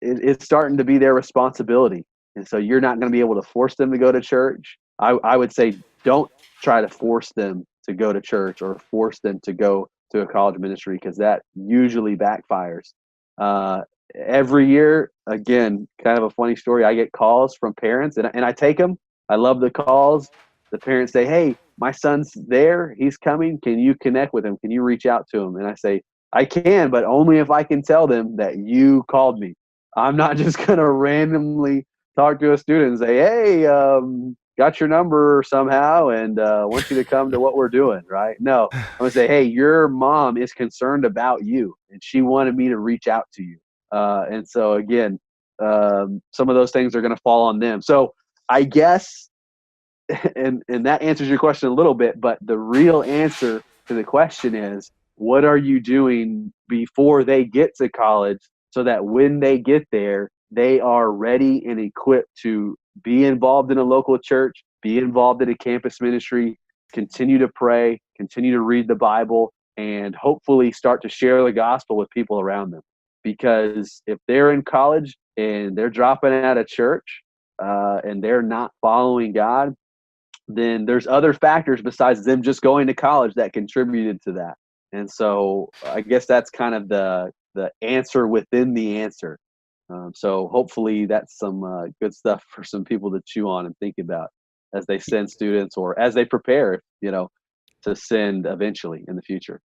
it's starting to be their responsibility. And so you're not going to be able to force them to go to church. I would say don't try to force them to go to church or force them to go to a college ministry, because that usually backfires. Uh, every year, again, kind of a funny story, I get calls from parents, and I take them. I love the calls. The parents say, hey, my son's there. He's coming. Can you connect with him? Can you reach out to him? And I say, I can, but only if I can tell them that you called me. I'm not just going to randomly talk to a student and say, hey, got your number somehow and want you to come to what we're doing, right? No, I'm going to say, hey, your mom is concerned about you and she wanted me to reach out to you. And so, again, some of those things are going to fall on them. So I guess, and that answers your question a little bit, but the real answer to the question is, what are you doing before they get to college so that when they get there, they are ready and equipped to be involved in a local church, be involved in a campus ministry, continue to pray, continue to read the Bible, and hopefully start to share the gospel with people around them. Because if they're in college and they're dropping out of church and they're not following God, then there's other factors besides them just going to college that contributed to that. And so I guess that's kind of the answer within the answer. So hopefully that's some good stuff for some people to chew on and think about as they send students or as they prepare, to send eventually in the future.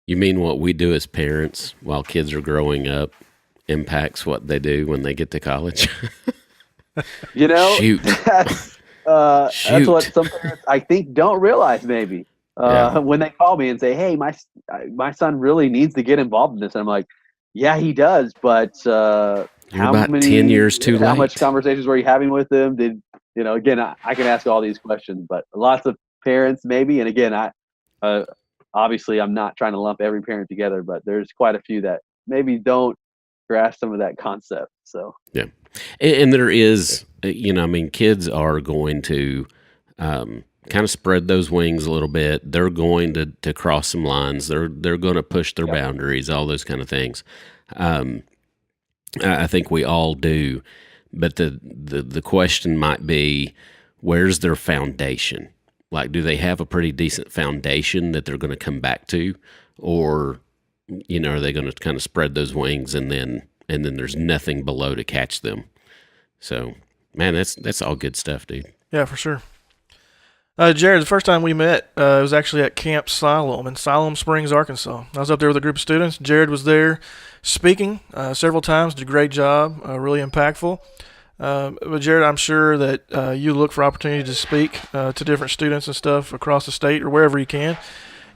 You mean what we do as parents while kids are growing up impacts what they do when they get to college? Shoot. That's what Shoot. some parents, I think, don't realize maybe Yeah. when they call me and say, hey, my son really needs to get involved in this. And I'm like, yeah, he does, but You're about 10 years too how much late. conversations were you having with him? Again, I can ask all these questions, but lots of parents maybe, and again, uh, obviously I'm not trying to lump every parent together, but there's quite a few that maybe don't grasp some of that concept. So Yeah. And there is, I mean, kids are going to kind of spread those wings a little bit. They're going to cross some lines. They're going to push their yeah, boundaries, all those kind of things. Um, I think we all do. But the question might be, where's their foundation? Like, do they have a pretty decent foundation that they're going to come back to, or are they going to kind of spread those wings and then there's nothing below to catch them? So, man, that's all good stuff, dude. Yeah, for sure. Jared, the first time we met was actually at Camp Siloam in Siloam Springs, Arkansas. I was up there with a group of students. Jared was there speaking several times, did a great job, really impactful. But Jared, I'm sure that you look for opportunities to speak to different students and stuff across the state or wherever you can.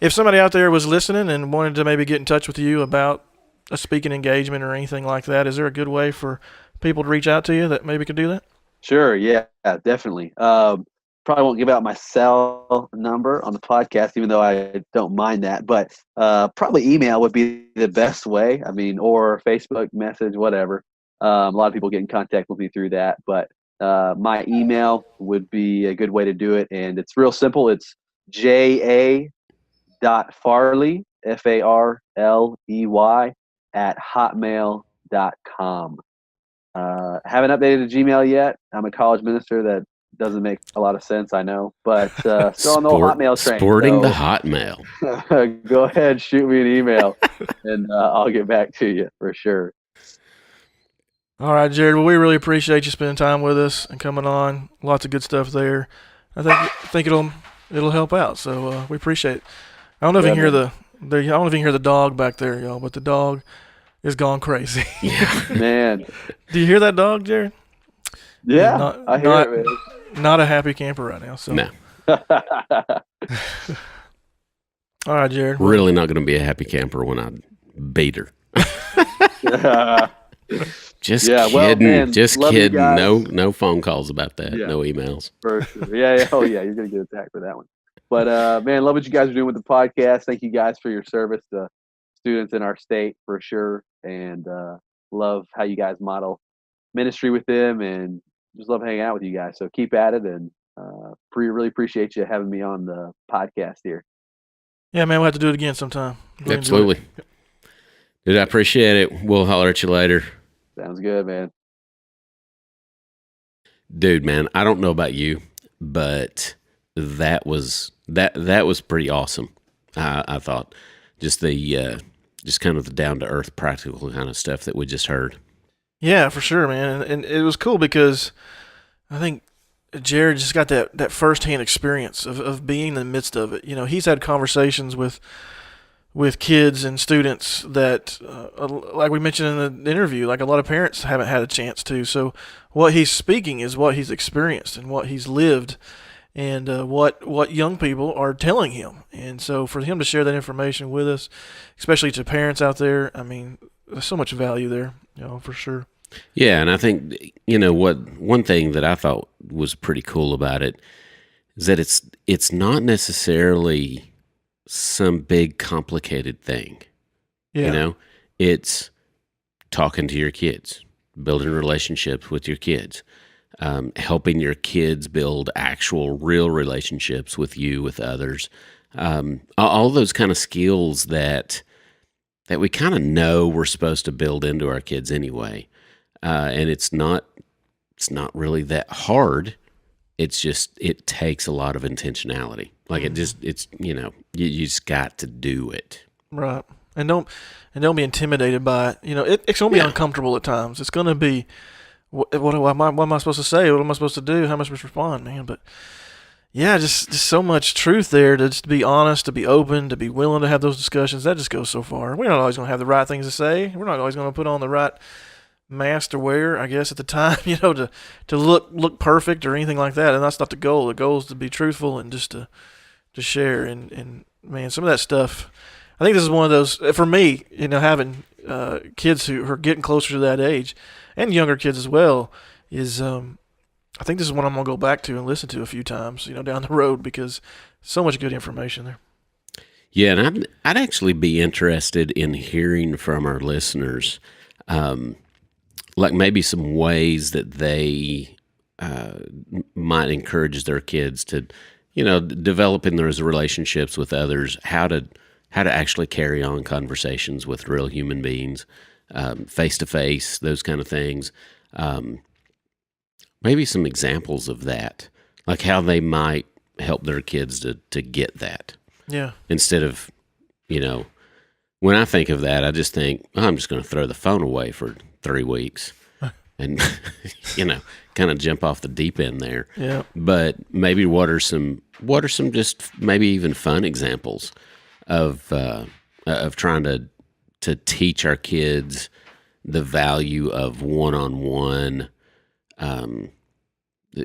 If somebody out there was listening and wanted to maybe get in touch with you about a speaking engagement or anything like that, is there a good way for people to reach out to you that maybe could do that? sure, yeah, definitely. Probably won't give out my cell number on the podcast, even though I don't mind that. But probably email would be the best way. I mean, or Facebook message, whatever. A lot of people get in contact with me through that. But my email would be a good way to do it, and it's real simple. It's ja.farley, Farley, @hotmail.com. gmail.com. Haven't updated the Gmail yet. I'm a college minister. That doesn't make a lot of sense, I know, but still on the Hotmail train. Sporting so, the Hotmail. Go ahead, shoot me an email, and I'll get back to you for sure. All right, Jared. Well, we really appreciate you spending time with us and coming on. Lots of good stuff there. I think it'll help out. So we appreciate it. I don't know if you can hear I don't know if you can hear the dog back there, y'all, but the dog is gone crazy. Yeah. Man. Do you hear that dog, Jared? Yeah, I hear it, man. Not a happy camper right now. So No. All right, Jared. Really not going to be a happy camper when I beat her. Just kidding. Well, man, just love you kidding. guys. No phone calls about that. Yeah. No emails. For sure. Yeah. Oh, yeah. You're going to get attacked for that one. But, man, love what you guys are doing with the podcast. Thank you guys for your service to students in our state for sure. And love how you guys model ministry with them, and just love hanging out with you guys. So keep at it, and really appreciate you having me on the podcast here. Yeah, man, we'll have to do it again sometime. Really Absolutely. Dude, I appreciate it. We'll holler at you later. Sounds good, man. Dude, man, I don't know about you, but that was pretty awesome. I thought just kind of the down to earth, practical kind of stuff that we just heard. Yeah, for sure, man. And it was cool because I think Jared just got that firsthand experience of being in the midst of it. You know, he's had conversations with kids and students that, like we mentioned in the interview, like a lot of parents haven't had a chance to. So what he's speaking is what he's experienced and what he's lived, and what young people are telling him. And so for him to share that information with us, especially to parents out there, I mean, there's so much value there, you know, for sure. Yeah, and I think, you know, one thing that I thought was pretty cool about it is that it's not necessarily some big complicated thing. Yeah. You know, it's talking to your kids, building relationships with your kids, helping your kids build actual real relationships with you, with others, all those kind of skills that we kind of know we're supposed to build into our kids anyway. And it's not really that hard. It's just, it takes a lot of intentionality. Like it's, you know, you just got to do it. Right. And don't be intimidated by it. You know, it's going to be uncomfortable at times. It's going to be, what am I supposed to say? What am I supposed to do? How am I supposed to respond, man? But yeah, just so much truth there to just be honest, to be open, to be willing to have those discussions. That just goes so far. We're not always going to have the right things to say. We're not always going to put on the right mask to wear, I guess, at the time, you know, to look perfect or anything like that. And that's not the goal. The goal is to be truthful and just to share. And man, some of that stuff, I think this is one of those, for me, you know, having kids who are getting closer to that age, and younger kids as well, is I think this is one I'm going to go back to and listen to a few times, you know, down the road, because so much good information there. Yeah, and I'd actually be interested in hearing from our listeners, like maybe some ways that they might encourage their kids to, you know, developing those relationships with others, how to actually carry on conversations with real human beings, face to face, those kind of things. Maybe some examples of that, like how they might help their kids to get that. Yeah. Instead of, you know, when I think of that, I just think, oh, I'm just going to throw the phone away for 3 weeks and, you know, kind of jump off the deep end there. Yeah. But maybe what are some just maybe even fun examples of trying to teach our kids the value of one-on-one,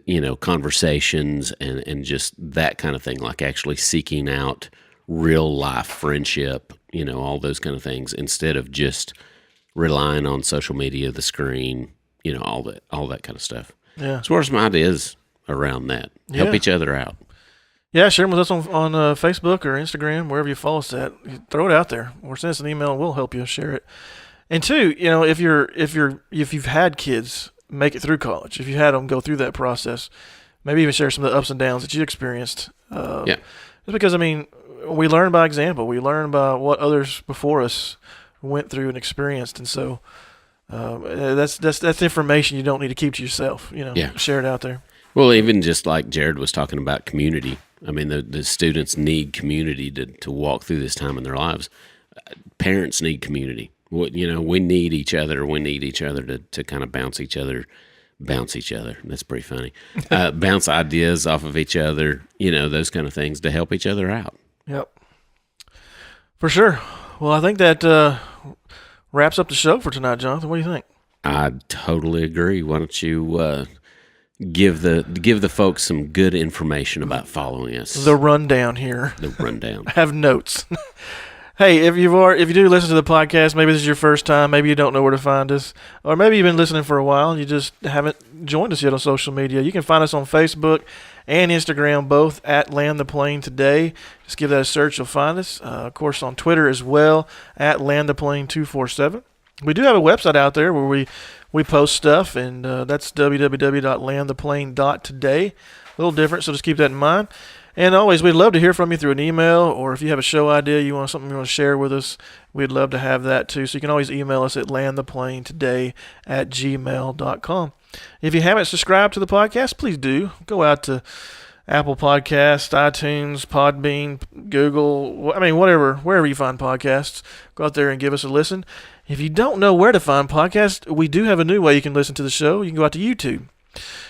you know, conversations and just that kind of thing, like actually seeking out real life friendship, you know, all those kind of things, instead of just relying on social media, the screen, you know, all that kind of stuff. Yeah. So what are some ideas around that? Help Yeah. each other out. Yeah, share them with us on Facebook or Instagram, wherever you follow us at. Throw it out there, or send us an email, and we'll help you share it. And two, you know, if you've had kids make it through college, if you had them go through that process, maybe even share some of the ups and downs that you experienced. Yeah. Just because, I mean, we learn by example. We learn by what others before us went through and experienced. And so That's information you don't need to keep to yourself. Yeah. Share it out there. Well, even just like Jared was talking about community. I mean, the students need community to walk through this time in their lives. Parents need community. We need each other. We need each other to kind of bounce each other. That's pretty funny. Bounce ideas off of each other, those kind of things to help each other out. Yep. For sure. Well, I think that wraps up the show for tonight, Jonathan. What do you think? I totally agree. Why don't you give the folks some good information about following us? The rundown here. The rundown. Have notes. Hey, if you do listen to the podcast, maybe this is your first time, maybe you don't know where to find us, or maybe you've been listening for a while and you just haven't joined us yet on social media. You can find us on Facebook and Instagram, both at Land the Plane Today. Just give that a search, you'll find us. Of course, on Twitter as well, at Land the Plane 247. We do have a website out there where we post stuff, and that's www.landtheplane.today. A little different, so just keep that in mind. And always, we'd love to hear from you through an email, or if you have a show idea, something you want to share with us, we'd love to have that too. So you can always email us at landtheplanetoday@gmail.com. If you haven't subscribed to the podcast, please do. Go out to Apple Podcasts, iTunes, Podbean, Google, wherever you find podcasts. Go out there and give us a listen. If you don't know where to find podcasts, we do have a new way you can listen to the show. You can go out to YouTube.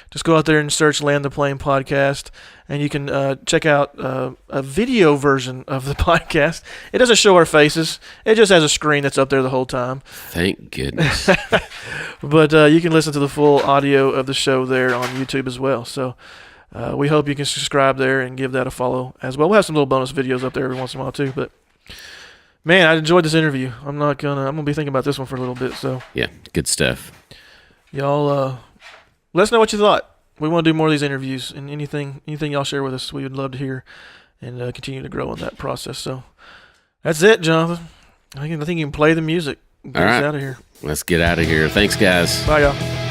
Just go out there and search Land the Plane Podcast, and you can check out a video version of the podcast. It doesn't show our faces. It just has a screen that's up there the whole time. Thank goodness. But you can listen to the full audio of the show there on YouTube as well. So we hope you can subscribe there and give that a follow as well. We'll have some little bonus videos up there every once in a while too. But man, I enjoyed this interview. I'm gonna be thinking about this one for a little bit. So Yeah, good stuff. y'all, let us know what you thought. We want to do more of these interviews, and anything y'all share with us, we would love to hear and continue to grow in that process. So that's it, Jonathan. I think you can play the music. Get us out of here. Let's get out of here. Thanks, guys. Bye, y'all.